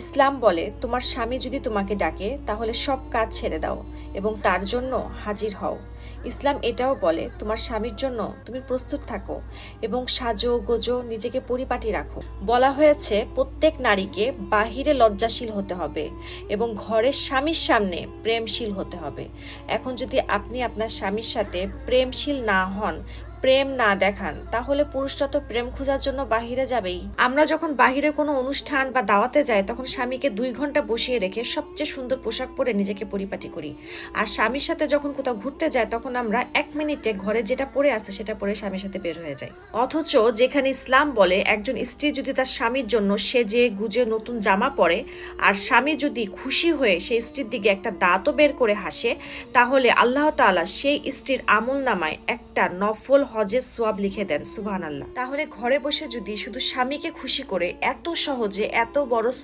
ইসলাম বলে তোমার স্বামী যদি তোমাকে ডাকে তাহলে সব কাজ ছেড়ে দাও এবং তার জন্য হাজির হও। ইসলাম এটাও বলে তোমার স্বামীর জন্য তুমি প্রস্তুত থাকো এবং সাজো গোজো নিজেকে পরিপাটি রাখো। বলা হয়েছে প্রত্যেক নারীকে বাহিরে লজ্জাশীল হতে হবে এবং ঘরের স্বামীর সামনে প্রেমশীল হতে হবে। এখন যদি আপনি আপনার স্বামীর সাথে প্রেমশীল না হন, প্রেম না দেখান, তাহলে পুরুষরা তো প্রেম খোঁজার জন্য বাহিরে যাবেই। আমরা যখন বাহিরে কোনো অনুষ্ঠান বা দাওয়াতে যাই তখন স্বামীকে 2 ঘন্টা বসিয়ে রেখে সবচেয়ে সুন্দর পোশাক পরে নিজেকে পরিপাটি করি। আর স্বামীর সাথে যখন কোথাও ঘুরতে যাই তখন আমরা 1 মিনিটে ঘরে যেটা পরে আছে সেটা পরে স্বামীর সাথে বের হয়ে যাই। অথচ যেখানে ইসলাম বলে একজন স্ত্রী যদি তার স্বামীর জন্য সেজে গুজে নতুন জামা পরে আর স্বামী যদি খুশি হয়ে সেই স্ত্রীর দিকে একটা দাঁতও বের করে হাসে, তাহলে আল্লাহ তাআলা সেই স্ত্রীর আমল নামায় একটা নফল হজের সোয়াব লিখে দেন। সুবহানাল্লাহ। তাহলে ঘরে বসে যদি শুধু স্বামীকে খুশি করে এত সহজে এত বড়